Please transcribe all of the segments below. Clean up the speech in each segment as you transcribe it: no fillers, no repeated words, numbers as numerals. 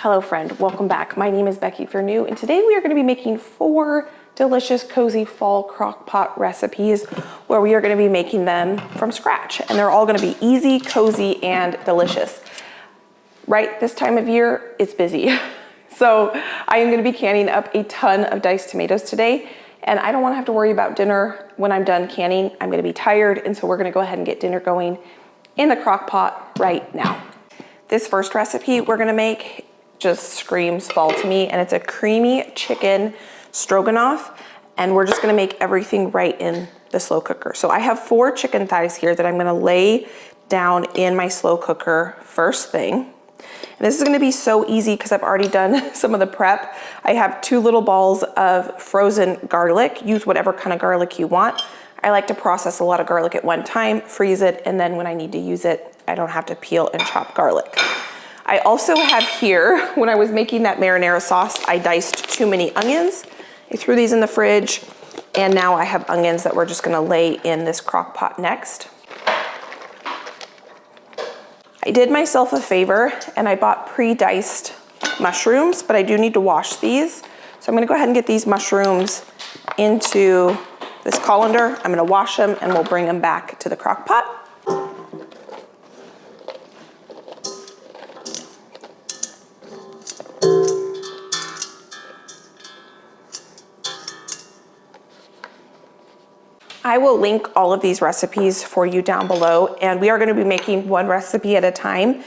Hello friend, welcome back. My name is Becky if you're new, and today we are gonna be making 4 delicious, cozy fall crock pot recipes where we are gonna be making them from scratch. And they're all gonna be easy, cozy, and delicious. Right this time of year, it's busy. So I am gonna be canning up a ton of diced tomatoes today, and I don't wanna have to worry about dinner when I'm done canning. I'm gonna be tired, and so we're gonna go ahead and get dinner going in the crock pot right now. This first recipe we're gonna make just screams fall to me, and it's a creamy chicken stroganoff, and we're just gonna make everything right in the slow cooker. So I have 4 chicken thighs here that I'm gonna lay down in my slow cooker first thing. And this is gonna be so easy because I've already done some of the prep. I have 2 little balls of frozen garlic. Use whatever kind of garlic you want. I like to process a lot of garlic at one time, freeze it, and then when I need to use it, I don't have to peel and chop garlic. I also have here, when I was making that marinara sauce, I diced too many onions. I threw these in the fridge, and now I have onions that we're just gonna lay in this crock pot next. I did myself a favor, and I bought pre-diced mushrooms, but I do need to wash these. So I'm gonna go ahead and get these mushrooms into this colander. I'm gonna wash them, and we'll bring them back to the crock pot. I will link all of these recipes for you down below, and we are gonna be making one recipe at a time.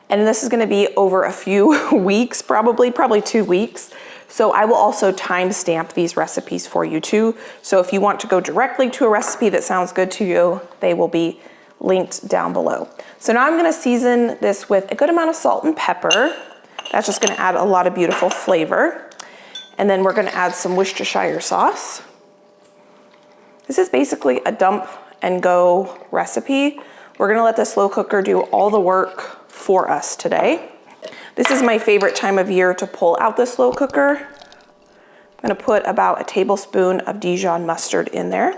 And this is gonna be over a few weeks, probably 2 weeks. So I will also timestamp these recipes for you too. So if you want to go directly to a recipe that sounds good to you, they will be linked down below. So now I'm gonna season this with a good amount of salt and pepper. That's just gonna add a lot of beautiful flavor. And then we're gonna add some Worcestershire sauce. This is basically a dump and go recipe. We're gonna let the slow cooker do all the work for us today. This is my favorite time of year to pull out the slow cooker. I'm gonna put about a tablespoon of Dijon mustard in there.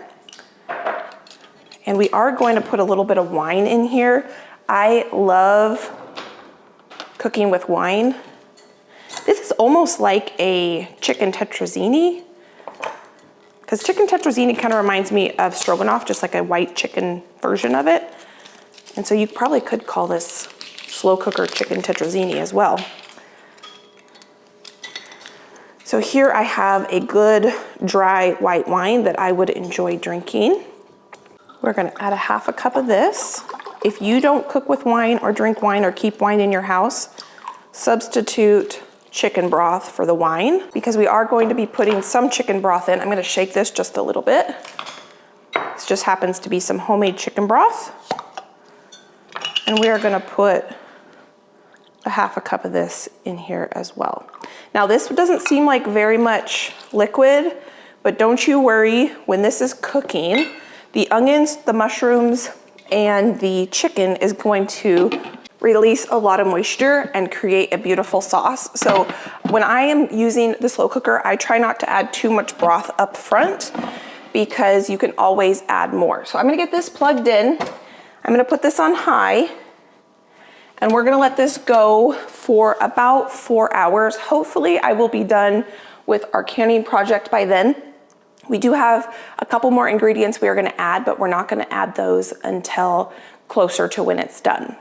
And we are going to put a little bit of wine in here. I love cooking with wine. This is almost like a chicken tetrazzini, because chicken tetrazzini kind of reminds me of stroganoff, just like a white chicken version of it. And so you probably could call this slow cooker chicken tetrazzini as well. So here I have a good dry white wine that I would enjoy drinking. We're gonna add a half a cup of this. If you don't cook with wine or drink wine or keep wine in your house, substitute chicken broth for the wine, because we are going to be putting some chicken broth in. I'm gonna shake this just a little bit. This just happens to be some homemade chicken broth. And we are gonna put a half a cup of this in here as well. Now this doesn't seem like very much liquid, but don't you worry, when this is cooking, the onions, the mushrooms, and the chicken is going to release a lot of moisture and create a beautiful sauce. So when I am using the slow cooker, I try not to add too much broth up front, because you can always add more. So I'm gonna get this plugged in. I'm gonna put this on high, and we're gonna let this go for about 4 hours. Hopefully I will be done with our canning project by then. We do have a couple more ingredients we are gonna add, but we're not gonna add those until closer to when it's done.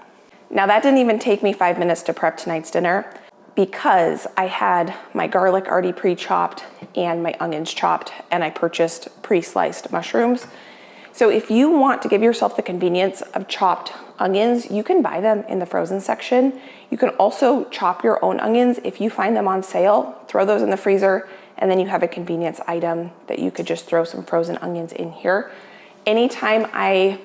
Now that didn't even take me 5 minutes to prep tonight's dinner, because I had my garlic already pre-chopped and my onions chopped, and I purchased pre-sliced mushrooms. So if you want to give yourself the convenience of chopped onions, you can buy them in the frozen section. You can also chop your own onions if you find them on sale, throw those in the freezer, and then you have a convenience item that you could just throw some frozen onions in here. Anytime I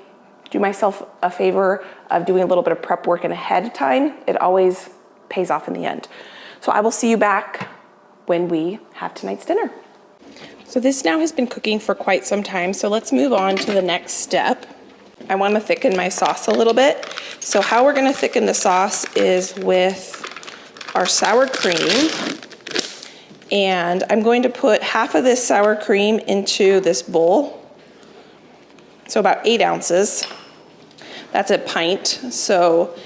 do myself a favor of doing a little bit of prep work in ahead of time, it always pays off in the end. So I will see you back when we have tonight's dinner. So this now has been cooking for quite some time, so let's move on to the next step. I want to thicken my sauce a little bit. So how we're going to thicken the sauce is with our sour cream. And I'm going to put half of this sour cream into this bowl. So about 8 ounces. That's a pint. So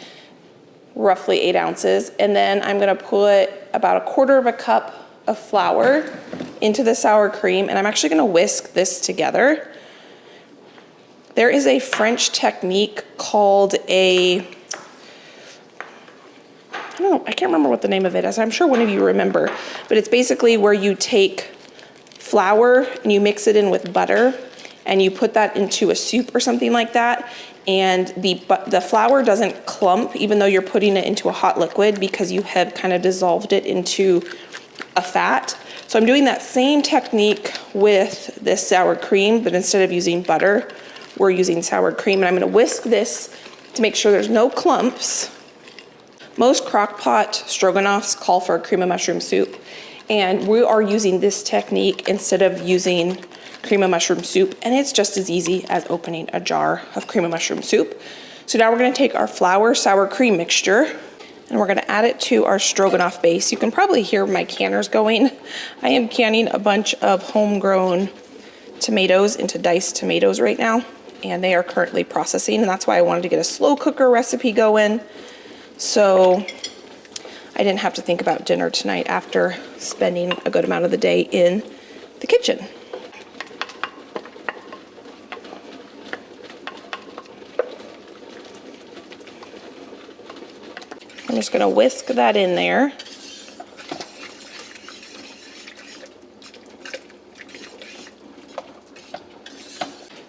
roughly 8 ounces. And then I'm gonna put about 1/4 cup of flour into the sour cream, and I'm actually gonna whisk this together. There is a French technique called I can't remember what the name of it is. I'm sure one of you remember, but it's basically where you take flour and you mix it in with butter and you put that into a soup or something like that. And the flour doesn't clump even though you're putting it into a hot liquid because you have kind of dissolved it into a fat. So I'm doing that same technique with this sour cream, but instead of using butter, we're using sour cream. And I'm gonna whisk this to make sure there's no clumps. Most crock pot stroganoffs call for a cream of mushroom soup, and we are using this technique instead of using cream of mushroom soup, and it's just as easy as opening a jar of cream of mushroom soup. So now we're gonna take our flour sour cream mixture and we're gonna add it to our stroganoff base. You can probably hear my canners going. I am canning a bunch of homegrown tomatoes into diced tomatoes right now, and they are currently processing, and that's why I wanted to get a slow cooker recipe going, so I didn't have to think about dinner tonight after spending a good amount of the day in the kitchen. I'm just gonna whisk that in there.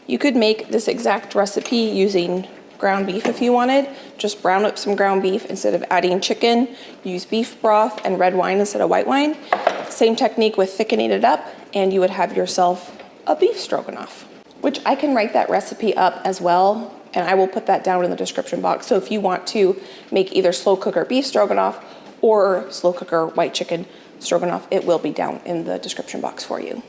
You could make this exact recipe using ground beef if you wanted. Just brown up some ground beef. Instead of adding chicken, use beef broth and red wine instead of white wine. Same technique with thickening it up, and you would have yourself a beef stroganoff, which I can write that recipe up as well, and I will put that down in the description box. So if you want to make either slow cooker beef stroganoff or slow cooker white chicken stroganoff, it will be down in the description box for you.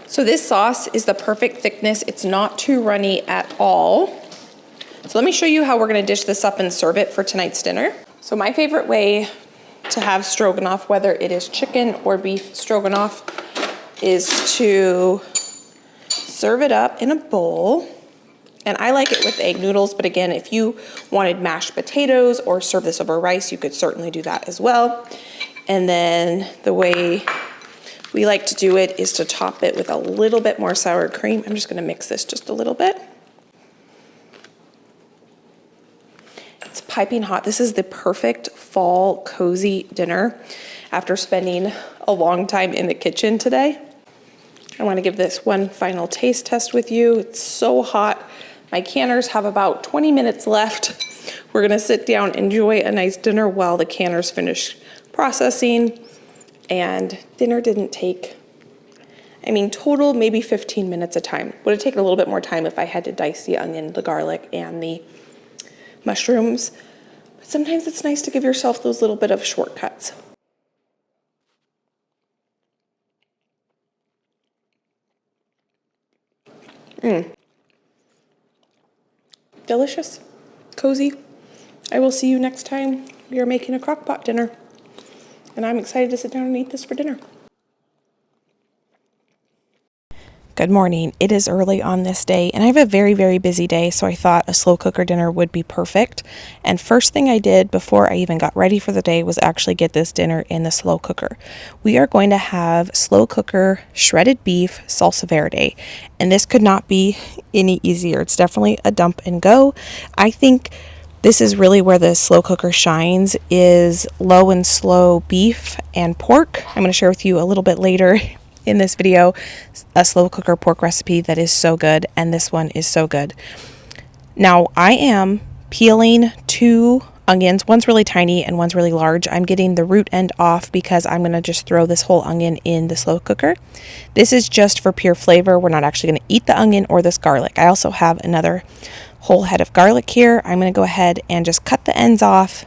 So this sauce is the perfect thickness. It's not too runny at all. So let me show you how we're gonna dish this up and serve it for tonight's dinner. So my favorite way to have stroganoff, whether it is chicken or beef stroganoff, is to serve it up in a bowl. And I like it with egg noodles, but again, if you wanted mashed potatoes or serve this over rice, you could certainly do that as well. And then the way we like to do it is to top it with a little bit more sour cream. I'm just gonna mix this just a little bit. It's piping hot. This is the perfect fall cozy dinner after spending a long time in the kitchen today. I wanna give this one final taste test with you. It's so hot. My canners have about 20 minutes left. We're gonna sit down, enjoy a nice dinner while the canners finish processing. And dinner didn't take, total maybe 15 minutes of time. Would have taken a little bit more time if I had to dice the onion, the garlic, and the mushrooms. But sometimes it's nice to give yourself those little bit of shortcuts. Delicious, cozy. I will see you next time we are making a crock pot dinner. And I'm excited to sit down and eat this for dinner. Good morning. It is early on this day, and I have a very, very busy day, so I thought a slow cooker dinner would be perfect. And first thing I did before I even got ready for the day was actually get this dinner in the slow cooker. We are going to have slow cooker shredded beef salsa verde, and this could not be any easier. It's definitely a dump and go. I think this is really where the slow cooker shines, is low and slow beef and pork. I'm going to share with you a little bit later in this video a slow cooker pork recipe that is so good, and this one is so good. Now I am peeling 2 onions. One's really tiny and one's really large. I'm getting the root end off because I'm going to just throw this whole onion in the slow cooker. This is just for pure flavor. We're not actually going to eat the onion or this garlic. I also have another whole head of garlic here. I'm going to go ahead and just cut the ends off,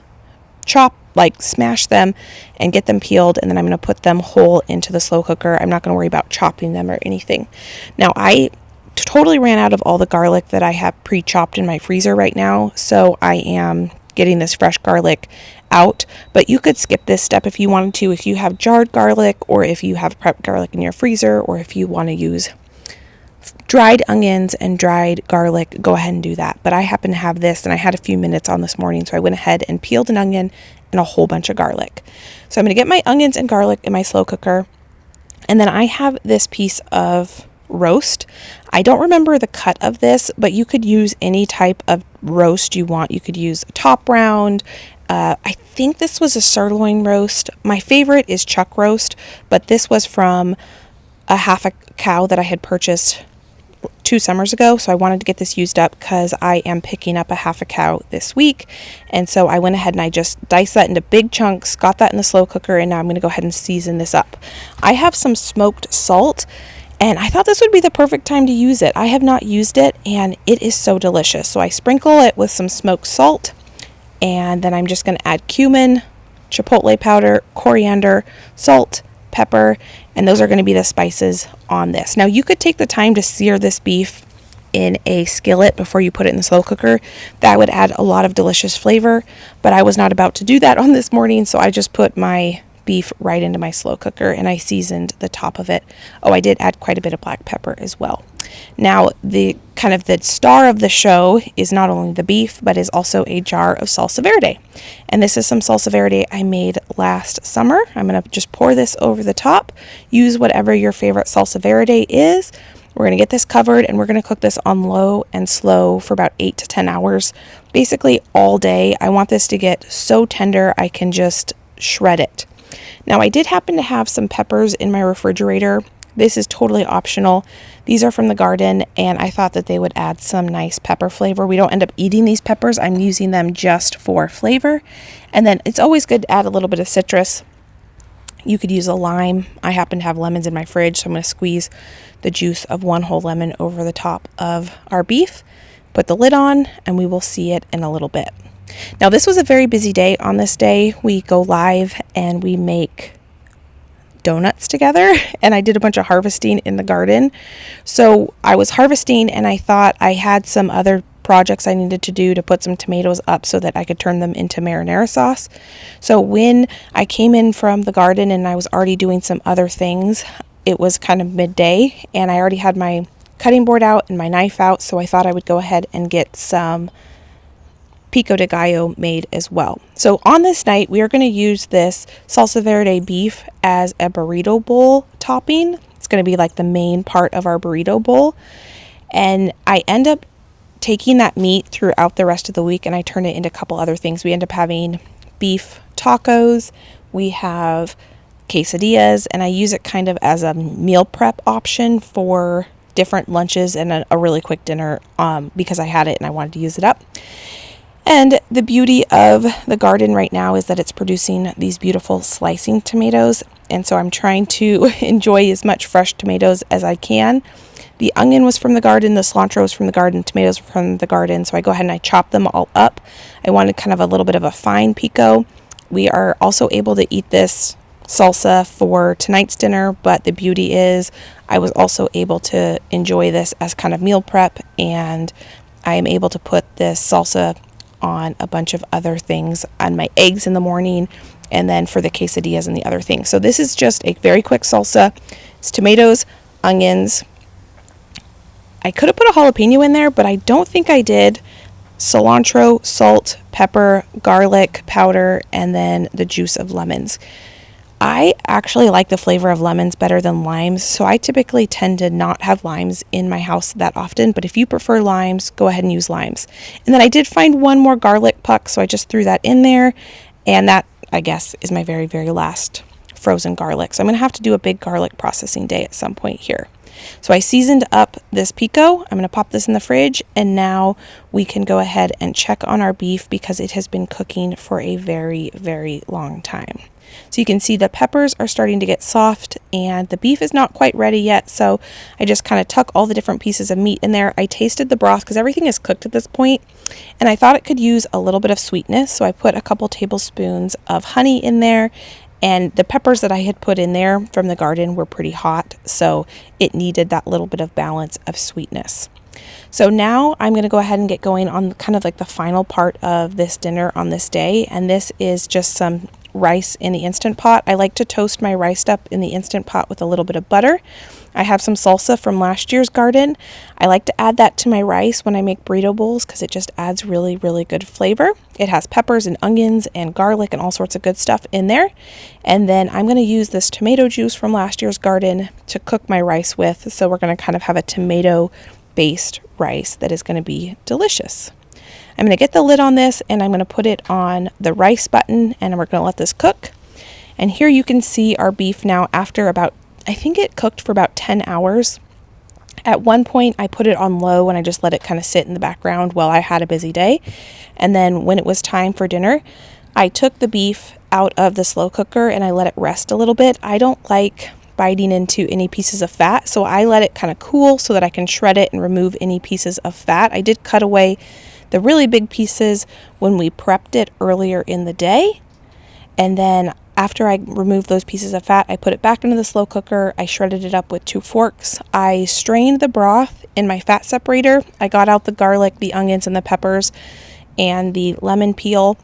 chop, smash them and get them peeled, and then I'm going to put them whole into the slow cooker. I'm not going to worry about chopping them or anything. Now I totally ran out of all the garlic that I have pre-chopped in my freezer right now, so I am getting this fresh garlic out. But you could skip this step if you wanted to, if you have jarred garlic, or if you have prepped garlic in your freezer, or if you want to use dried onions and dried garlic, go ahead and do that. But I happen to have this, and I had a few minutes on this morning, so I went ahead and peeled an onion and a whole bunch of garlic. So I'm going to get my onions and garlic in my slow cooker, and then I have this piece of roast. I don't remember the cut of this, but you could use any type of roast you want. You could use a top round. I think this was a sirloin roast. My favorite is chuck roast, but this was from a half a cow that I had purchased 2 summers ago, so I wanted to get this used up because I am picking up a half a cow this week. And so I went ahead and I just diced that into big chunks, got that in the slow cooker, and now I'm going to go ahead and season this up. I have some smoked salt, and I thought this would be the perfect time to use it. I have not used it, and it is so delicious. So I sprinkle it with some smoked salt, and then I'm just going to add cumin, chipotle powder, coriander, salt, pepper, and those are going to be the spices on this. Now you could take the time to sear this beef in a skillet before you put it in the slow cooker. That would add a lot of delicious flavor, but I was not about to do that on this morning, so I just put my beef right into my slow cooker and I seasoned the top of it. Oh, I did add quite a bit of black pepper as well. Now, the kind of the star of the show is not only the beef, but is also a jar of salsa verde. And this is some salsa verde I made last summer. I'm going to just pour this over the top. Use whatever your favorite salsa verde is. We're going to get this covered, and we're going to cook this on low and slow for about 8 to 10 hours, basically all day. I want this to get so tender I can just shred it. Now, I did happen to have some peppers in my refrigerator. This is totally optional. These are from the garden, and I thought that they would add some nice pepper flavor. We don't end up eating these peppers. I'm using them just for flavor. And then it's always good to add a little bit of citrus. You could use a lime. I happen to have lemons in my fridge, so I'm going to squeeze the juice of 1 whole lemon over the top of our beef. Put the lid on, and we will see it in a little bit. Now, this was a very busy day. On this day, we go live and we make donuts together, and I did a bunch of harvesting in the garden. So I was harvesting, and I thought I had some other projects I needed to do to put some tomatoes up so that I could turn them into marinara sauce. So when I came in from the garden and I was already doing some other things, it was kind of midday, and I already had my cutting board out and my knife out, so I thought I would go ahead and get some pico de gallo made as well. So on this night, we are going to use this salsa verde beef as a burrito bowl topping. It's going to be like the main part of our burrito bowl. And I end up taking that meat throughout the rest of the week, and I turn it into a couple other things. We end up having beef tacos. We have quesadillas, and I use it kind of as a meal prep option for different lunches and a really quick dinner because I had it and I wanted to use it up. And the beauty of the garden right now is that it's producing these beautiful slicing tomatoes. And so I'm trying to enjoy as much fresh tomatoes as I can. The onion was from the garden, the cilantro was from the garden, tomatoes were from the garden. So I go ahead and I chop them all up. I wanted kind of a little bit of a fine pico. We are also able to eat this salsa for tonight's dinner, but the beauty is I was also able to enjoy this as kind of meal prep, and I am able to put this salsa on a bunch of other things, on my eggs in the morning, and then for the quesadillas and the other things. So this is just a very quick salsa. It's tomatoes, onions. I could have put a jalapeno in there, but I don't think I did. Cilantro, salt, pepper, garlic powder, and then the juice of lemons. I actually like the flavor of lemons better than limes, so I typically tend to not have limes in my house that often, but if you prefer limes, go ahead and use limes. And then I did find one more garlic puck, so I just threw that in there, and that, I guess, is my very, very last frozen garlic. So I'm going to have to do a big garlic processing day at some point here. So I seasoned up this pico. I'm going to pop this in the fridge, and now we can go ahead and check on our beef because it has been cooking for a very, very long time. So you can see the peppers are starting to get soft and the beef is not quite ready yet. So I just kind of tuck all the different pieces of meat in there. I tasted the broth because everything is cooked at this point, and I thought it could use a little bit of sweetness. So I put a couple tablespoons of honey in there, And the peppers that I had put in there from the garden were pretty hot, so it needed that little bit of balance of sweetness. So now I'm going to go ahead and get going on kind of like the final part of this dinner on this day, and this is just some rice in the Instant Pot. I like to toast my rice up in the Instant Pot with a little bit of butter. I have some salsa from last year's garden. I like to add that to my rice when I make burrito bowls because it just adds really, really good flavor. It has peppers and onions and garlic and all sorts of good stuff in there. And then I'm going to use this tomato juice from last year's garden to cook my rice with. So we're going to kind of have a tomato-based rice that is going to be delicious. I'm going to get the lid on this and I'm going to put it on the rice button and we're going to let this cook. And here you can see our beef now after about, I think it cooked for about 10 hours. At one point I put it on low and I just let it kind of sit in the background while I had a busy day. And then when it was time for dinner, I took the beef out of the slow cooker and I let it rest a little bit. I don't like biting into any pieces of fat, so I let it kind of cool so that I can shred it and remove any pieces of fat. I did cut away the really big pieces when we prepped it earlier in the day, and then after I removed those pieces of fat, I put it back into the slow cooker. I shredded it up with 2 forks. I strained the broth in my fat separator. I got out the garlic, the onions, and the peppers, and the lemon peel,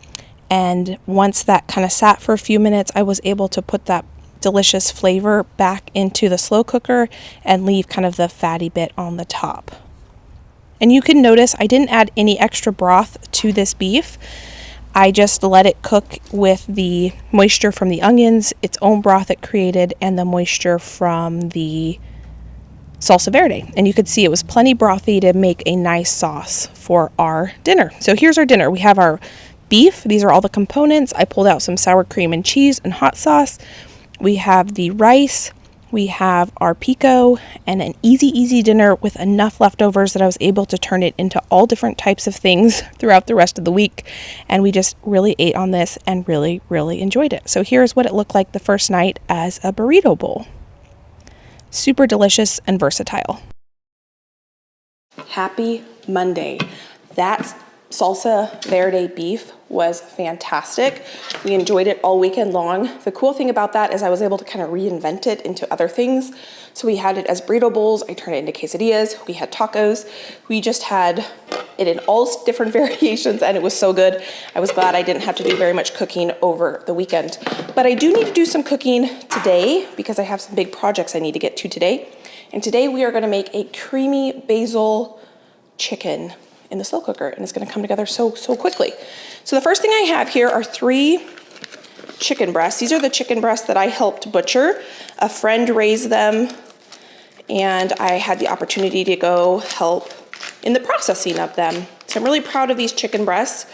and once that kind of sat for a few minutes, I was able to put that delicious flavor back into the slow cooker and leave kind of the fatty bit on the top. And you can notice I didn't add any extra broth to this beef. I just let it cook with the moisture from the onions, its own broth it created, and the moisture from the salsa verde. And you could see it was plenty brothy to make a nice sauce for our dinner. So here's our dinner. We have our beef. These are all the components. I pulled out some sour cream and cheese and hot sauce. We have the rice, we have our pico, and an easy dinner with enough leftovers that I was able to turn it into all different types of things throughout the rest of the week. And we just really ate on this and really, really enjoyed it. So here's what it looked like the first night as a burrito bowl. Super delicious and versatile. Happy Monday. That's Salsa Verde beef was fantastic. We enjoyed it all weekend long. The cool thing about that is I was able to kind of reinvent it into other things. So we had it as burrito bowls. I turned it into quesadillas. We had tacos. We just had it in all different variations and it was so good. I was glad I didn't have to do very much cooking over the weekend. But I do need to do some cooking today because I have some big projects I need to get to today. And today we are going to make a creamy basil chicken in the slow cooker, and it's going to come together so quickly. So the first thing I have here are 3 chicken breasts. These are the chicken breasts that I helped butcher. A friend raised them, and I had the opportunity to go help in the processing of them. So I'm really proud of these chicken breasts.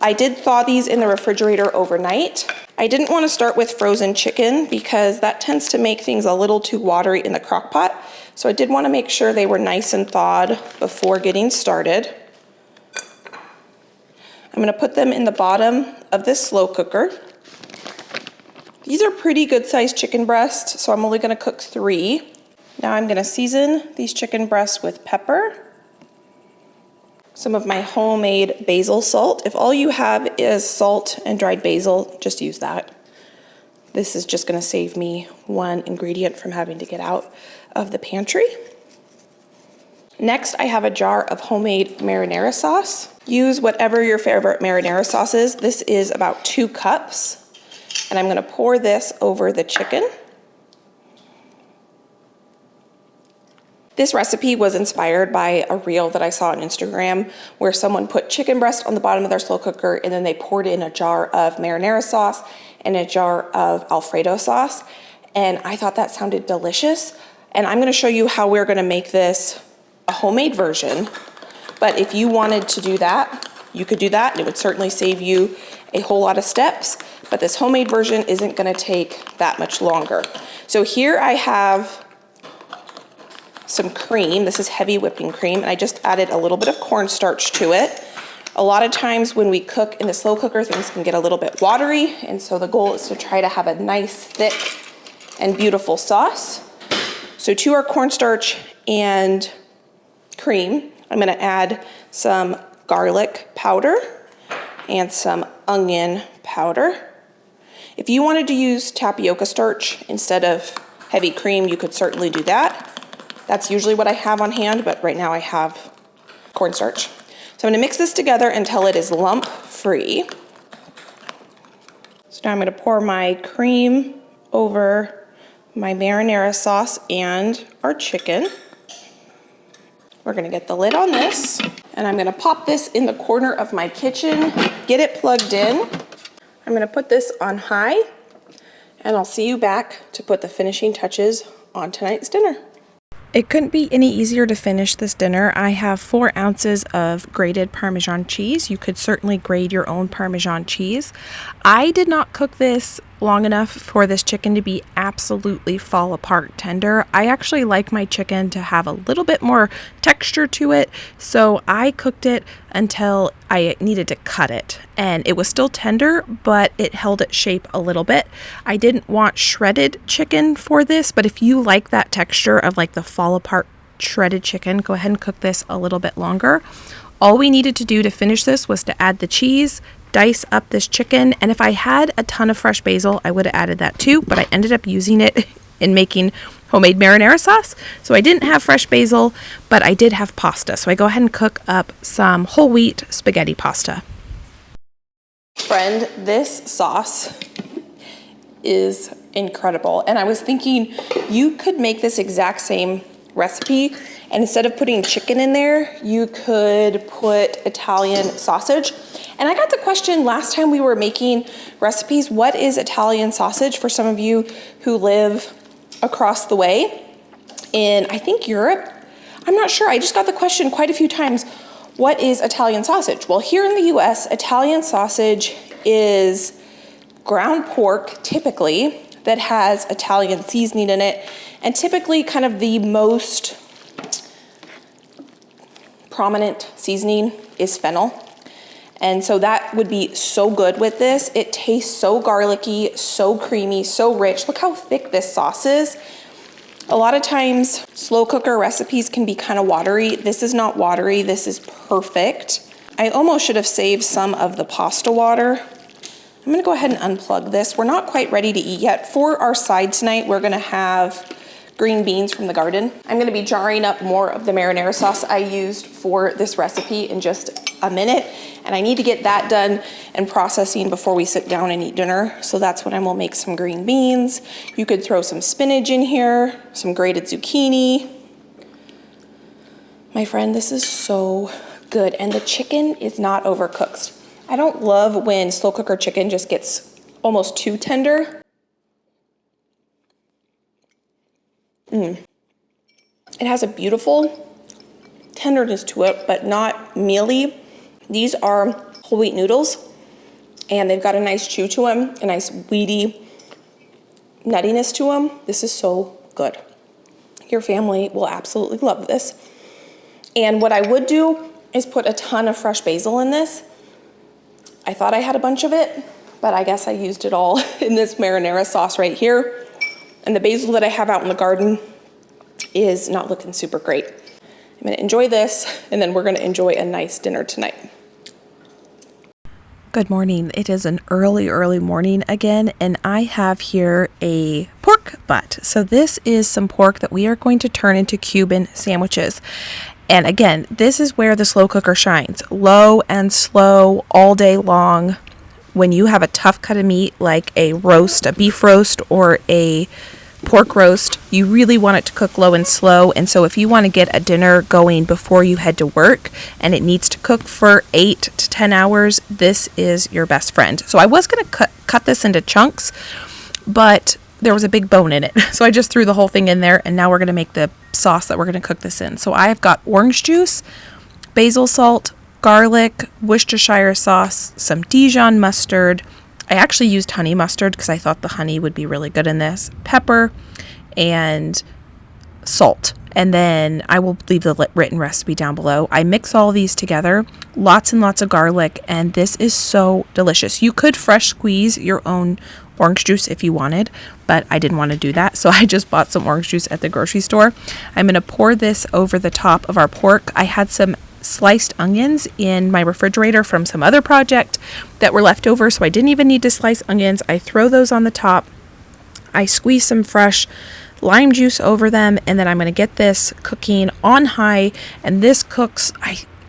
I did thaw these in the refrigerator overnight. I didn't want to start with frozen chicken because that tends to make things a little too watery in the crock pot. So I did want to make sure they were nice and thawed before getting started. I'm going to put them in the bottom of this slow cooker. These are pretty good sized chicken breasts, so I'm only going to cook 3. Now I'm going to season these chicken breasts with pepper, some of my homemade basil salt. If all you have is salt and dried basil, just use that. This is just going to save me one ingredient from having to get out of the pantry. Next, I have a jar of homemade marinara sauce. Use whatever your favorite marinara sauce is. This is about 2 cups. And I'm going to pour this over the chicken. This recipe was inspired by a reel that I saw on Instagram where someone put chicken breast on the bottom of their slow cooker and then they poured in a jar of marinara sauce and a jar of Alfredo sauce. And I thought that sounded delicious. And I'm going to show you how we're going to make this a homemade version, but if you wanted to do that, you could do that, and it would certainly save you a whole lot of steps, but this homemade version isn't going to take that much longer. So here I have some cream. This is heavy whipping cream, and I just added a little bit of cornstarch to it. A lot of times when we cook in the slow cooker, things can get a little bit watery, and so the goal is to try to have a nice, thick, and beautiful sauce. So to our cornstarch and cream, I'm going to add some garlic powder and some onion powder. If you wanted to use tapioca starch instead of heavy cream, you could certainly do that. That's usually what I have on hand, but right now I have cornstarch. So I'm gonna mix this together until it is lump free. So now I'm gonna pour my cream over my marinara sauce and our chicken. We're gonna get the lid on this, and I'm gonna pop this in the corner of my kitchen, get it plugged in. I'm gonna put this on high, and I'll see you back to put the finishing touches on tonight's dinner. It couldn't be any easier to finish this dinner. I have 4 ounces of grated Parmesan cheese. You could certainly grate your own Parmesan cheese. I did not cook this long enough for this chicken to be absolutely fall apart tender. I actually like my chicken to have a little bit more texture to it, so I cooked it until I needed to cut it, and it was still tender, but it held its shape a little bit. I didn't want shredded chicken for this, but if you like that texture of like the fall apart shredded chicken, go ahead and cook this a little bit longer. All we needed to do to finish this was to add the cheese, dice up this chicken, and if I had a ton of fresh basil, I would have added that too, but I ended up using it in making homemade marinara sauce. So I didn't have fresh basil, but I did have pasta. So I go ahead and cook up some whole wheat spaghetti pasta. Friend, this sauce is incredible. And I was thinking you could make this exact same recipe, and instead of putting chicken in there, you could put Italian sausage. And I got the question last time we were making recipes, what is Italian sausage, for some of you who live across the way in, I think, Europe? I'm not sure. I just got the question quite a few times, what is Italian sausage? Well, here in the US, Italian sausage is ground pork, typically, that has Italian seasoning in it, and typically kind of the most prominent seasoning is fennel. And so that would be so good with this. It tastes so garlicky, so creamy, so rich. Look how thick this sauce is. A lot of times, slow cooker recipes can be kind of watery. This is not watery, this is perfect. I almost should have saved some of the pasta water. I'm gonna go ahead and unplug this. We're not quite ready to eat yet. For our side tonight, we're gonna have green beans from the garden. I'm gonna be jarring up more of the marinara sauce I used for this recipe in just a minute, and I need to get that done and processing before we sit down and eat dinner. So that's when I will make some green beans. You could throw some spinach in here, some grated zucchini. My friend, this is so good, and the chicken is not overcooked. I don't love when slow cooker chicken just gets almost too tender. It has a beautiful tenderness to it, but not mealy. These are whole wheat noodles, and they've got a nice chew to them, a nice weedy nuttiness to them. This is so good. Your family will absolutely love this. And what I would do is put a ton of fresh basil in this. I thought I had a bunch of it, but I guess I used it all in this marinara sauce right here. And the basil that I have out in the garden is not looking super great. I'm gonna enjoy this, and then we're gonna enjoy a nice dinner tonight. Good morning. It is an early morning again, and I have here a pork butt. So this is some pork that we are going to turn into Cuban sandwiches. And again, this is where the slow cooker shines. Low and slow all day long. When you have a tough cut of meat like a roast, a beef roast, or a pork roast, you really want it to cook low and slow. And so if you want to get a dinner going before you head to work and it needs to cook for 8 to 10 hours, this is your best friend. So I was going to cut this into chunks, but there was a big bone in it. So I just threw the whole thing in there, and now we're going to make the sauce that we're going to cook this in. So I've got orange juice, basil salt, garlic, Worcestershire sauce, some Dijon mustard. I actually used honey mustard because I thought the honey would be really good in this. Pepper and salt. And then I will leave the written recipe down below. I mix all these together, lots and lots of garlic, and this is so delicious. You could fresh squeeze your own orange juice if you wanted, but I didn't want to do that, so I just bought some orange juice at the grocery store. I'm going to pour this over the top of our pork. I had some sliced onions in my refrigerator from some other project that were left over, so I didn't even need to slice onions. I throw those on the top. I squeeze some fresh lime juice over them, and then I'm going to get this cooking on high, and this cooks,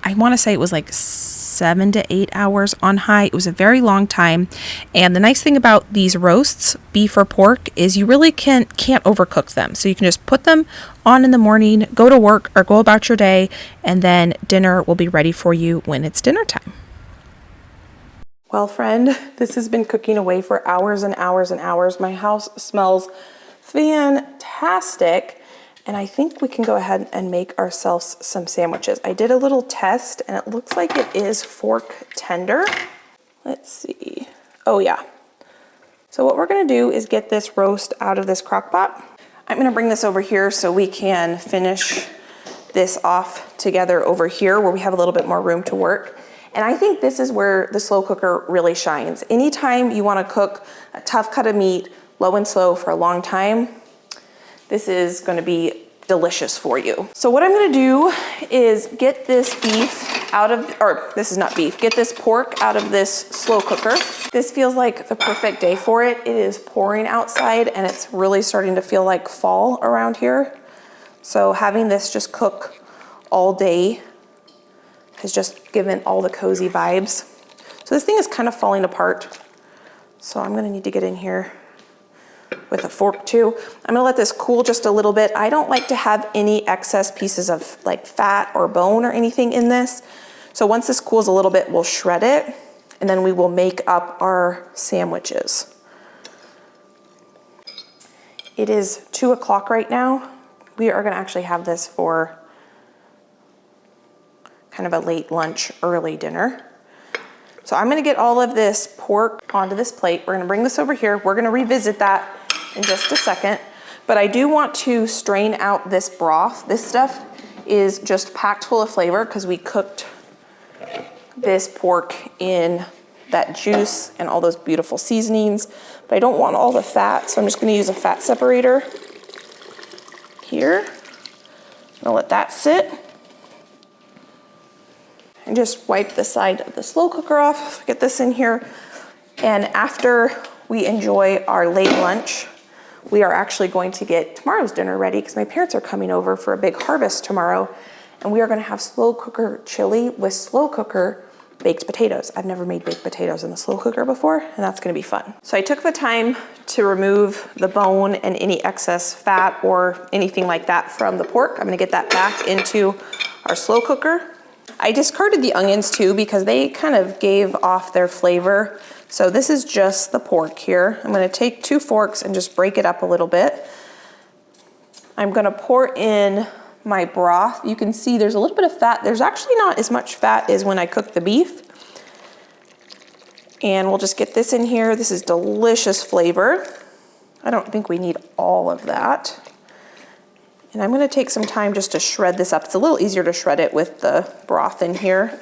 I want to say it was like 7 to 8 hours on high. It was a very long time. And the nice thing about these roasts, beef or pork, is you really can't overcook them. So you can just put them on in the morning, go to work or go about your day, and then dinner will be ready for you when it's dinner time. Well, friend, this has been cooking away for hours and hours and hours. My house smells fantastic. And I think we can go ahead and make ourselves some sandwiches. I did a little test and it looks like it is fork tender. Let's see. Oh yeah. So what we're gonna do is get this roast out of this crock pot. I'm gonna bring this over here so we can finish this off together over here where we have a little bit more room to work. And I think this is where the slow cooker really shines. Anytime you wanna cook a tough cut of meat, low and slow for a long time, this is gonna be delicious for you. So what I'm gonna do is get this beef out of, or this is not beef, get this pork out of this slow cooker. This feels like the perfect day for it. It is pouring outside and it's really starting to feel like fall around here. So having this just cook all day has just given all the cozy vibes. So this thing is kind of falling apart. So I'm gonna need to get in here with a fork too. I'm gonna let this cool just a little bit. I don't like to have any excess pieces of like fat or bone or anything in this. So once this cools a little bit, we'll shred it and then we will make up our sandwiches. It is 2 o'clock right now. We are gonna actually have this for kind of a late lunch, early dinner. So I'm gonna get all of this pork onto this plate. We're gonna bring this over here. We're gonna revisit that in just a second, but I do want to strain out this broth. This stuff is just packed full of flavor because we cooked this pork in that juice and all those beautiful seasonings, but I don't want all the fat, so I'm just gonna use a fat separator here. I'm gonna let that sit and just wipe the side of the slow cooker off, get this in here. And after we enjoy our late lunch, we are actually going to get tomorrow's dinner ready because my parents are coming over for a big harvest tomorrow. And we are gonna have slow cooker chili with slow cooker baked potatoes. I've never made baked potatoes in the slow cooker before, and that's gonna be fun. So I took the time to remove the bone and any excess fat or anything like that from the pork. I'm gonna get that back into our slow cooker. I discarded the onions too because they kind of gave off their flavor. So this is just the pork here. I'm gonna take 2 forks and just break it up a little bit. I'm gonna pour in my broth. You can see there's a little bit of fat. There's actually not as much fat as when I cooked the beef. And we'll just get this in here. This is delicious flavor. I don't think we need all of that. And I'm gonna take some time just to shred this up. It's a little easier to shred it with the broth in here.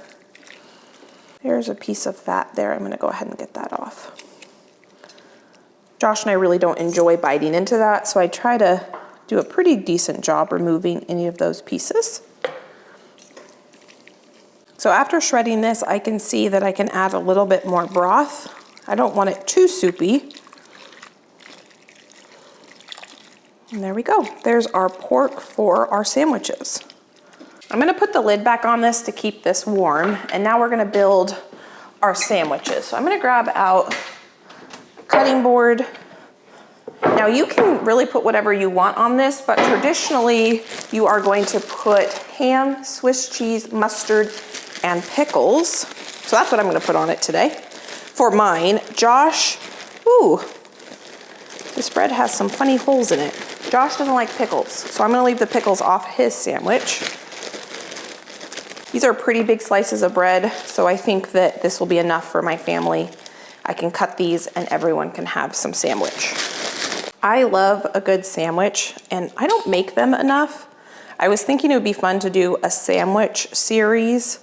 There's a piece of fat there. I'm gonna go ahead and get that off. Josh and I really don't enjoy biting into that, so I try to do a pretty decent job removing any of those pieces. So after shredding this, I can see that I can add a little bit more broth. I don't want it too soupy. And there we go. There's our pork for our sandwiches. I'm gonna put the lid back on this to keep this warm, and now we're gonna build our sandwiches. So I'm gonna grab out a cutting board. Now you can really put whatever you want on this, but traditionally you are going to put ham, Swiss cheese, mustard, and pickles. So that's what I'm gonna put on it today. For mine, Josh, ooh, this bread has some funny holes in it. Josh doesn't like pickles, so I'm gonna leave the pickles off his sandwich. These are pretty big slices of bread, so I think that this will be enough for my family. I can cut these and everyone can have some sandwich. I love a good sandwich, and I don't make them enough. I was thinking it would be fun to do a sandwich series.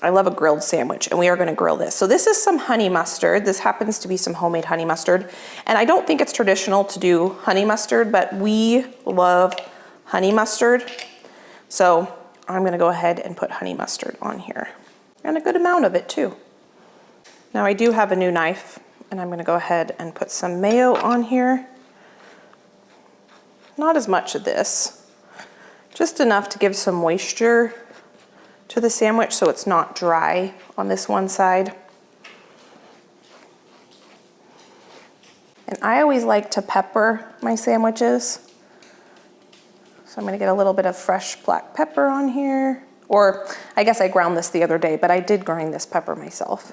I love a grilled sandwich, and we are gonna grill this. So this is some honey mustard. This happens to be some homemade honey mustard. And I don't think it's traditional to do honey mustard, but we love honey mustard. So I'm gonna go ahead and put honey mustard on here. And a good amount of it too. Now I do have a new knife, and I'm gonna go ahead and put some mayo on here. Not as much of this, just enough to give some moisture to the sandwich so it's not dry on this one side. And I always like to pepper my sandwiches. So I'm gonna get a little bit of fresh black pepper on here. Or I guess I ground this the other day, but I did grind this pepper myself.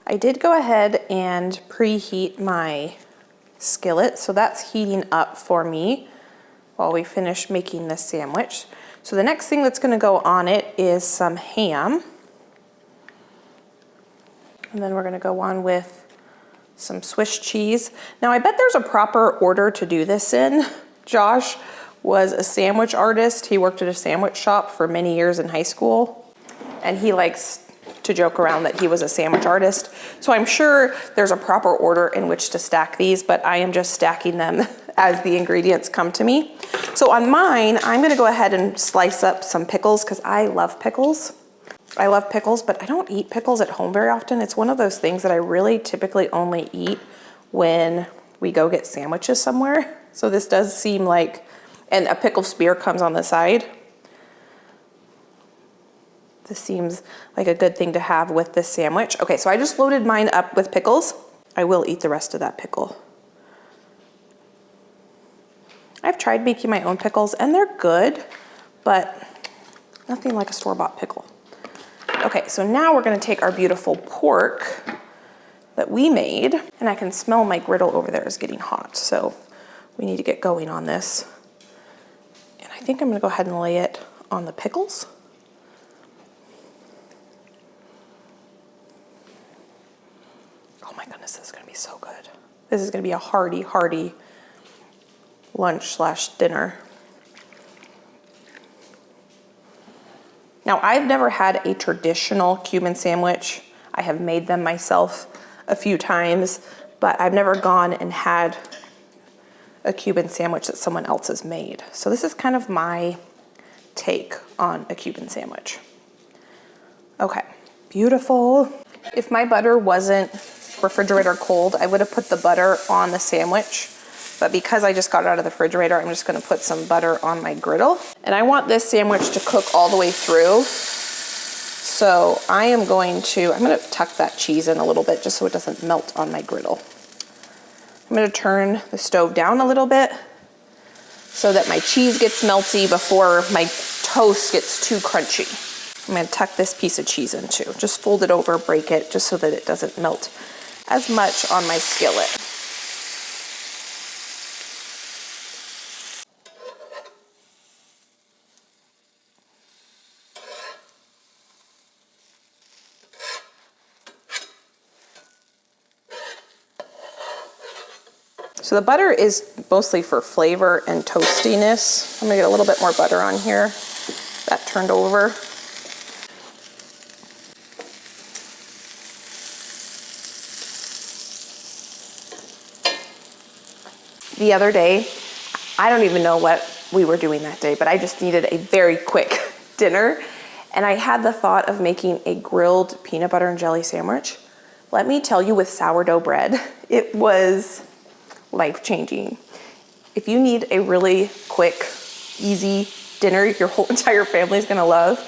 I did go ahead and preheat my skillet, so that's heating up for me while we finish making this sandwich. So the next thing that's gonna go on it is some ham. And then we're gonna go on with some Swiss cheese. Now I bet there's a proper order to do this in. Josh was a sandwich artist. He worked at a sandwich shop for many years in high school, and he likes to joke around that he was a sandwich artist. So I'm sure there's a proper order in which to stack these, but I am just stacking them as the ingredients come to me. So on mine, I'm gonna go ahead and slice up some pickles because I love pickles. I love pickles, but I don't eat pickles at home very often. It's one of those things that I really typically only eat when we go get sandwiches somewhere. So this does seem like, and a pickle spear comes on the side. This seems like a good thing to have with this sandwich. Okay, so I just loaded mine up with pickles. I will eat the rest of that pickle. I've tried making my own pickles and they're good, but nothing like a store-bought pickle. Okay, so now we're gonna take our beautiful pork that we made, and I can smell my griddle over there is getting hot, so we need to get going on this. And I think I'm gonna go ahead and lay it on the pickles. Oh my goodness, this is gonna be so good. This is gonna be a hearty lunch/dinner. Now, I've never had a traditional Cuban sandwich. I have made them myself a few times, but I've never gone and had a Cuban sandwich that someone else has made. So this is kind of my take on a Cuban sandwich. Okay, beautiful. If my butter wasn't refrigerator cold, I would have put the butter on the sandwich. But because I just got it out of the refrigerator, I'm just gonna put some butter on my griddle. And I want this sandwich to cook all the way through. So I'm gonna tuck that cheese in a little bit just so it doesn't melt on my griddle. I'm gonna turn the stove down a little bit so that my cheese gets melty before my toast gets too crunchy. I'm gonna tuck this piece of cheese in too. Just fold it over, break it, just so that it doesn't melt as much on my skillet. So the butter is mostly for flavor and toastiness. I'm gonna get a little bit more butter on here. That turned over. The other day, I don't even know what we were doing that day, but I just needed a very quick dinner. And I had the thought of making a grilled peanut butter and jelly sandwich. Let me tell you, with sourdough bread, it was life-changing. If you need a really quick, easy dinner your whole entire family is gonna love,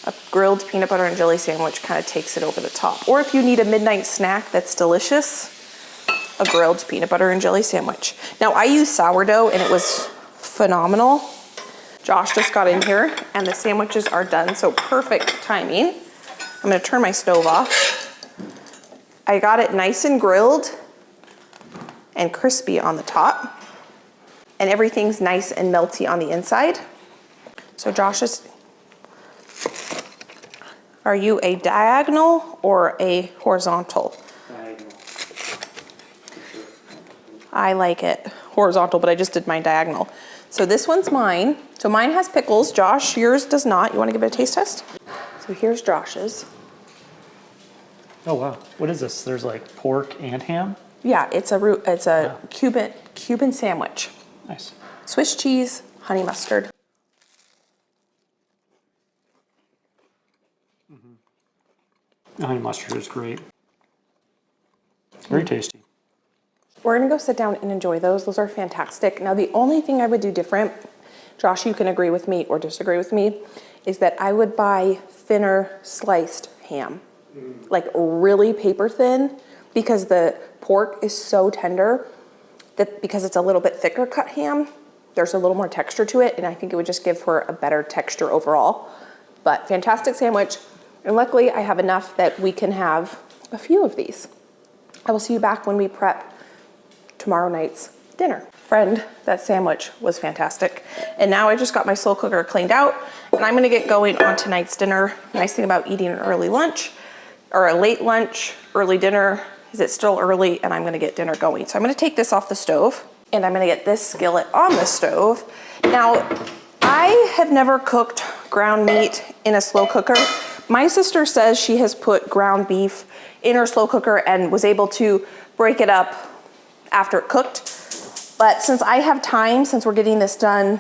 a grilled peanut butter and jelly sandwich kind of takes it over the top. Or if you need a midnight snack that's delicious, a grilled peanut butter and jelly sandwich. Now I use sourdough and it was phenomenal. Josh just got in here and the sandwiches are done, so perfect timing. I'm gonna turn my stove off. I got it nice and grilled and crispy on the top, and everything's nice and melty on the inside. So Josh are you a diagonal or a horizontal? Diagonal. I like it horizontal, but I just did mine diagonal. So this one's mine. So mine has pickles. Josh, yours does not. You want to give it a taste test? So here's Josh's. Oh wow, what is this? There's like pork and ham? Yeah, it's a Cuban sandwich. Nice. Swiss cheese, honey mustard. The honey mustard is great. Very tasty. We're gonna go sit down and enjoy those. Those are fantastic. Now, the only thing I would do different, Josh, you can agree with me or disagree with me, is that I would buy thinner sliced ham, like really paper thin, because the pork is so tender that because it's a little bit thicker cut ham, there's a little more texture to it, and I think it would just give for a better texture overall. But fantastic sandwich, and luckily I have enough that we can have a few of these. I will see you back when we prep tomorrow night's dinner. Friend, that sandwich was fantastic. And now I just got my slow cooker cleaned out, and I'm gonna get going on tonight's dinner. Nice thing about eating an early lunch, or a late lunch, early dinner, is it's still early and I'm gonna get dinner going. So I'm gonna take this off the stove, and I'm gonna get this skillet on the stove. Now, I have never cooked ground meat in a slow cooker. My sister says she has put ground beef in her slow cooker and was able to break it up after it cooked. But since I have time, since we're getting this done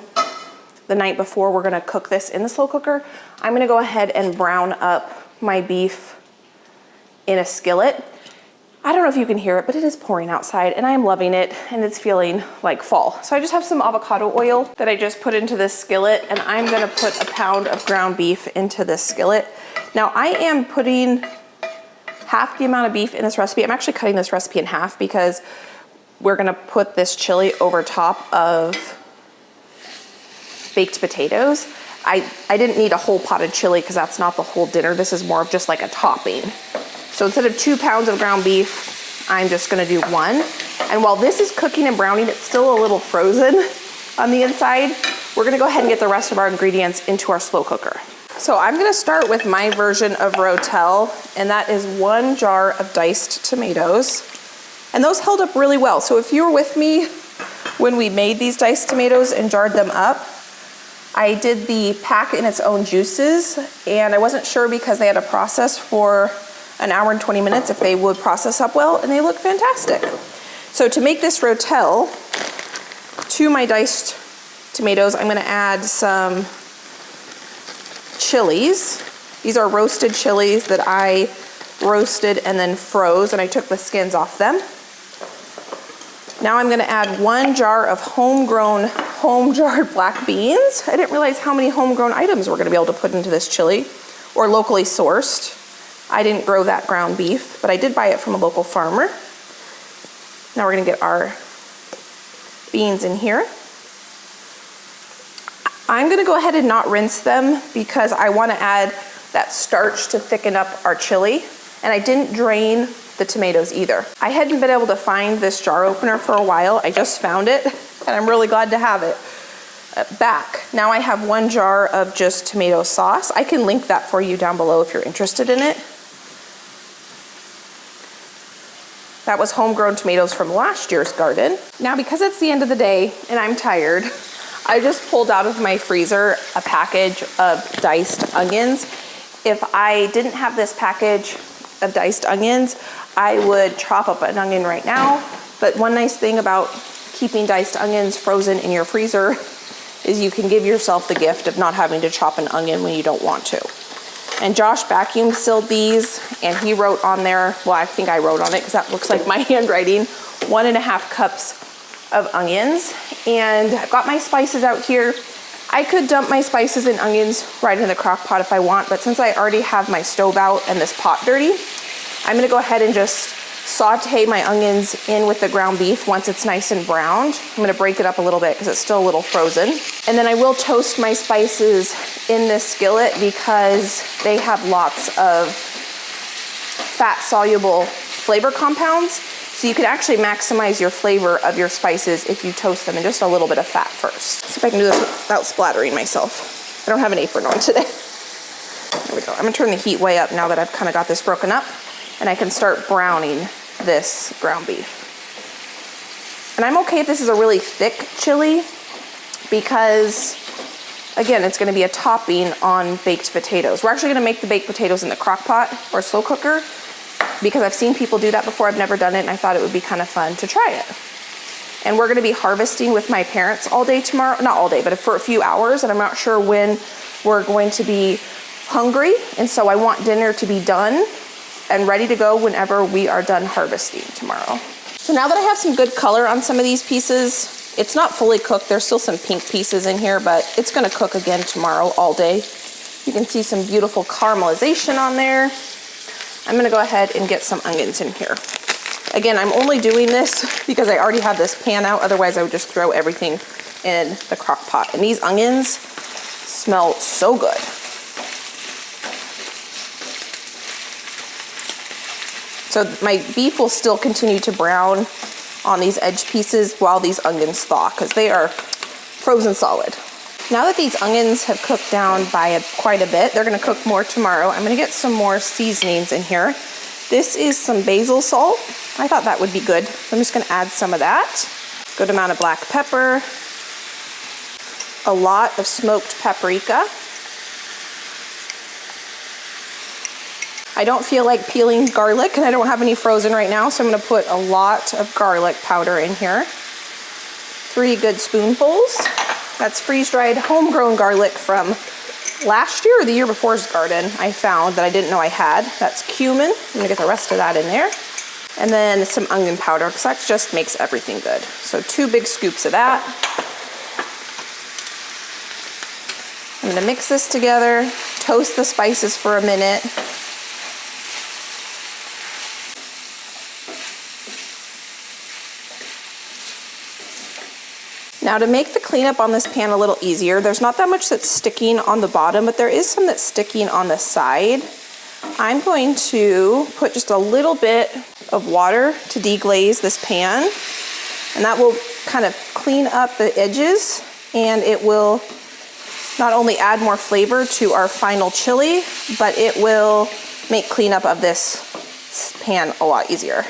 the night before we're gonna cook this in the slow cooker, I'm gonna go ahead and brown up my beef in a skillet. I don't know if you can hear it, but it is pouring outside and I am loving it, and it's feeling like fall. So I just have some avocado oil that I just put into this skillet, and I'm gonna put a pound of ground beef into this skillet. Now I am putting half the amount of beef in this recipe. I'm actually cutting this recipe in half because we're gonna put this chili over top of baked potatoes. I didn't need a whole pot of chili because that's not the whole dinner. This is more of just like a topping. So instead of 2 pounds of ground beef, I'm just gonna do 1. And while this is cooking and browning, it's still a little frozen on the inside. We're gonna go ahead and get the rest of our ingredients into our slow cooker. So I'm gonna start with my version of rotel, and that is 1 jar of diced tomatoes. And those held up really well. So if you were with me when we made these diced tomatoes and jarred them up, I did the pack in its own juices, and I wasn't sure because they had a process for an hour and 20 minutes if they would process up well, and they look fantastic. So to make this rotel, to my diced tomatoes, I'm gonna add some chilies. These are roasted chilies that I roasted and then froze, and I took the skins off them. Now I'm gonna add 1 jar of homegrown, home-jarred black beans. I didn't realize how many homegrown items we're gonna be able to put into this chili, or locally sourced. I didn't grow that ground beef, but I did buy it from a local farmer. Now we're gonna get our beans in here. I'm gonna go ahead and not rinse them because I wanna add that starch to thicken up our chili, and I didn't drain the tomatoes either. I hadn't been able to find this jar opener for a while. I just found it, and I'm really glad to have it back. Now I have 1 jar of just tomato sauce. I can link that for you down below if you're interested in it. That was homegrown tomatoes from last year's garden. Now, because it's the end of the day and I'm tired, I just pulled out of my freezer a package of diced onions. If I didn't have this package of diced onions, I would chop up an onion right now. But one nice thing about keeping diced onions frozen in your freezer is you can give yourself the gift of not having to chop an onion when you don't want to. And Josh vacuum sealed these, and he wrote on there, well, I think I wrote on it because that looks like my handwriting, 1.5 cups of onions. And I've got my spices out here. I could dump my spices and onions right in the crock pot if I want, but since I already have my stove out and this pot dirty, I'm gonna go ahead and just saute my onions in with the ground beef once it's nice and browned. I'm gonna break it up a little bit because it's still a little frozen. And then I will toast my spices in this skillet because they have lots of fat-soluble flavor compounds. So you can actually maximize your flavor of your spices if you toast them in just a little bit of fat first. Let's see if I can do this without splattering myself. I don't have an apron on today. There we go. I'm gonna turn the heat way up now that I've kind of got this broken up, and I can start browning this ground beef. And I'm okay if this is a really thick chili because, again, it's gonna be a topping on baked potatoes. We're actually gonna make the baked potatoes in the crock pot or slow cooker because I've seen people do that before. I've never done it, and I thought it would be kind of fun to try it. And we're gonna be harvesting with my parents all day tomorrow, not all day, but for a few hours, and I'm not sure when we're going to be hungry, and so I want dinner to be done and ready to go whenever we are done harvesting tomorrow. So now that I have some good color on some of these pieces, it's not fully cooked. There's still some pink pieces in here, but it's gonna cook again tomorrow all day. You can see some beautiful caramelization on there. I'm gonna go ahead and get some onions in here. Again, I'm only doing this because I already have this pan out. Otherwise, I would just throw everything in the crock pot. And these onions smell so good. So my beef will still continue to brown on these edge pieces while these onions thaw, because they are frozen solid. Now that these onions have cooked down by quite a bit, they're gonna cook more tomorrow. I'm gonna get some more seasonings in here. This is some basil salt. I thought that would be good. So I'm just gonna add some of that. Good amount of black pepper. A lot of smoked paprika. I don't feel like peeling garlic, and I don't have any frozen right now, so I'm gonna put a lot of garlic powder in here. 3 good spoonfuls. That's freeze-dried homegrown garlic from last year or the year before's garden I found that I didn't know I had. That's cumin. I'm gonna get the rest of that in there. And then some onion powder, because that just makes everything good. So 2 big scoops of that. I'm gonna mix this together, toast the spices for a minute. Now to make the cleanup on this pan a little easier, there's not that much that's sticking on the bottom, but there is some that's sticking on the side. I'm going to put just a little bit of water to deglaze this pan, and that will kind of clean up the edges, and it will not only add more flavor to our final chili, but it will make cleanup of this pan a lot easier.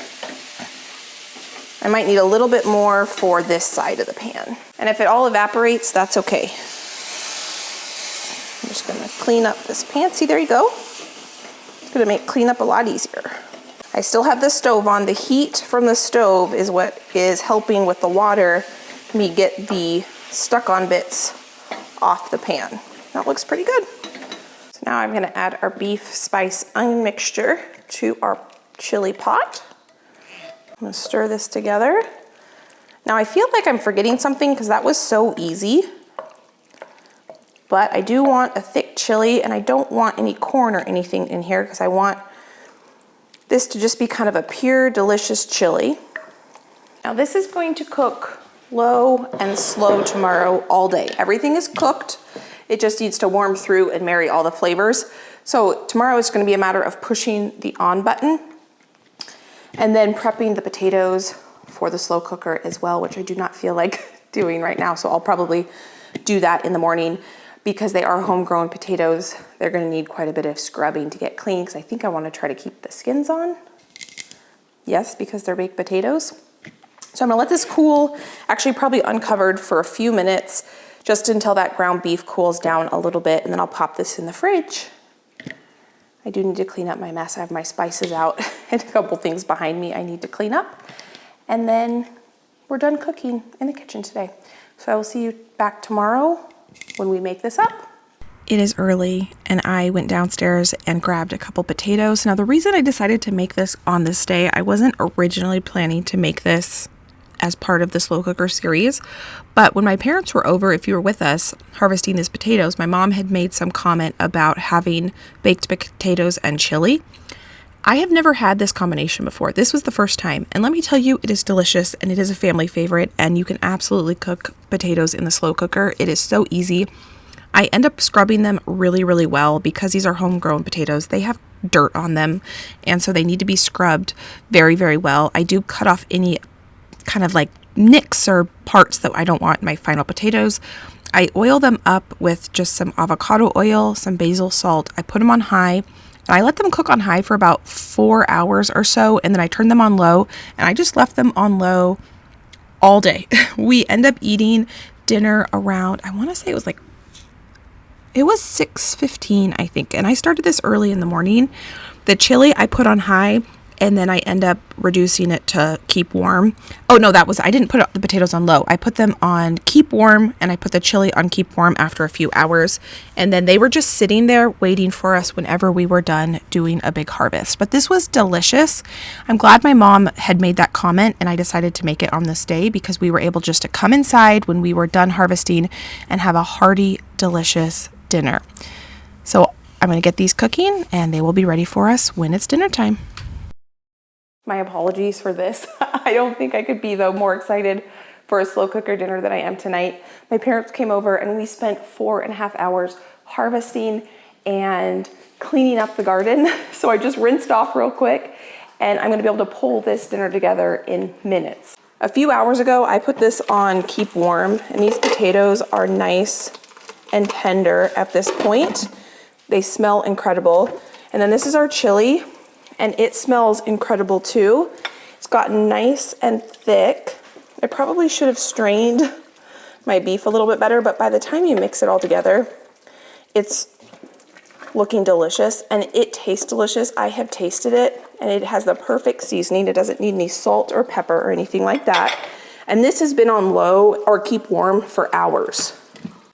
I might need a little bit more for this side of the pan. And if it all evaporates, that's okay. I'm just gonna clean up this pan. See, there you go. It's gonna make cleanup a lot easier. I still have the stove on. The heat from the stove is what is helping with the water, me get the stuck-on bits off the pan. That looks pretty good. So now I'm gonna add our beef spice onion mixture to our chili pot. I'm gonna stir this together. Now I feel like I'm forgetting something because that was so easy, but I do want a thick chili, and I don't want any corn or anything in here because I want this to just be kind of a pure, delicious chili. Now this is going to cook low and slow tomorrow all day. Everything is cooked. It just needs to warm through and marry all the flavors. So tomorrow is gonna be a matter of pushing the on button and then prepping the potatoes for the slow cooker as well, which I do not feel like doing right now. So I'll probably do that in the morning because they are homegrown potatoes. They're gonna need quite a bit of scrubbing to get clean, because I think I wanna try to keep the skins on. Yes, because they're baked potatoes. So I'm gonna let this cool, actually probably uncovered for a few minutes, just until that ground beef cools down a little bit, and then I'll pop this in the fridge. I do need to clean up my mess. I have my spices out and a couple things behind me I need to clean up. And then we're done cooking in the kitchen today. So I will see you back tomorrow when we make this up. It is early, and I went downstairs and grabbed a couple potatoes. Now, the reason I decided to make this on this day, I wasn't originally planning to make this as part of the slow cooker series, but when my parents were over, if you were with us harvesting these potatoes, my mom had made some comment about having baked potatoes and chili. I have never had this combination before. This was the first time, and let me tell you, it is delicious, and it is a family favorite, and you can absolutely cook potatoes in the slow cooker. It is so easy. I end up scrubbing them really, really well because these are homegrown potatoes. They have dirt on them, and so they need to be scrubbed very, very well. I do cut off any kind of like nicks or parts that I don't want in my final potatoes. I oil them up with just some avocado oil, some basil salt. I put them on high, and I let them cook on high for about 4 hours or so, and then I turned them on low, and I just left them on low all day. We end up eating dinner around, I want to say it was 6:15, I think, and I started this early in the morning. The chili I put on high, and then I end up reducing it to keep warm. Oh no, I didn't put the potatoes on low. I put them on keep warm, and I put the chili on keep warm after a few hours. And then they were just sitting there waiting for us whenever we were done doing a big harvest. But this was delicious. I'm glad my mom had made that comment, and I decided to make it on this day because we were able just to come inside when we were done harvesting and have a hearty, delicious dinner. So I'm going to get these cooking, and they will be ready for us when it's dinner time. My apologies for this. I don't think I could be though more excited for a slow cooker dinner than I am tonight. My parents came over and we spent 4.5 hours harvesting and cleaning up the garden. So I just rinsed off real quick, and I'm gonna be able to pull this dinner together in minutes. A few hours ago, I put this on keep warm, and these potatoes are nice and tender at this point. They smell incredible. And then this is our chili, and it smells incredible too. It's gotten nice and thick. I probably should have strained my beef a little bit better, but by the time you mix it all together, it's looking delicious, and it tastes delicious. I have tasted it, and it has the perfect seasoning. It doesn't need any salt or pepper or anything like that. And this has been on low or keep warm for hours.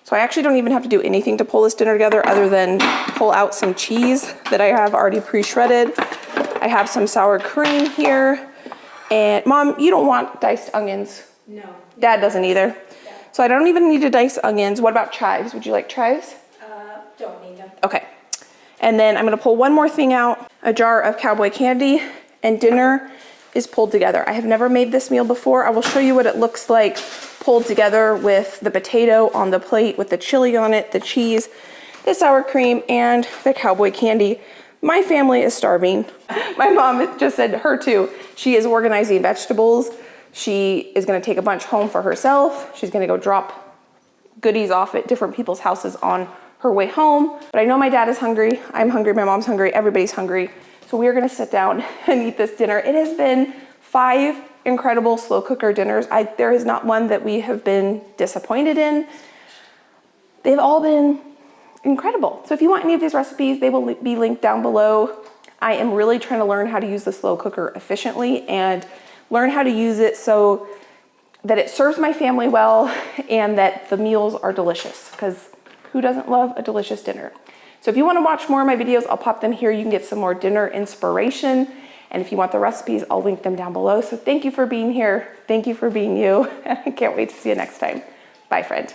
So I actually don't even have to do anything to pull this dinner together other than pull out some cheese that I have already pre-shredded. I have some sour cream here. And Mom, you don't want diced onions? No. Dad doesn't either. Yeah. So I don't even need to dice onions. What about chives? Would you like chives? Don't need them. Okay. And then I'm gonna pull one more thing out, a jar of cowboy candy, and dinner is pulled together. I have never made this meal before. I will show you what it looks like pulled together with the potato on the plate with the chili on it, the cheese, the sour cream, and the cowboy candy. My family is starving. My mom just said her too. She is organizing vegetables. She is gonna take a bunch home for herself. She's gonna go drop goodies off at different people's houses on her way home. But I know my dad is hungry. I'm hungry, my mom's hungry, everybody's hungry. So we are gonna sit down and eat this dinner. It has been 5 incredible slow cooker dinners. There is not one that we have been disappointed in. They've all been incredible. So if you want any of these recipes, they will be linked down below. I am really trying to learn how to use the slow cooker efficiently and learn how to use it so that it serves my family well and that the meals are delicious, because who doesn't love a delicious dinner? So if you want to watch more of my videos, I'll pop them here. You can get some more dinner inspiration. And if you want the recipes, I'll link them down below. So thank you for being here. Thank you for being you. I can't wait to see you next time. Bye, friend.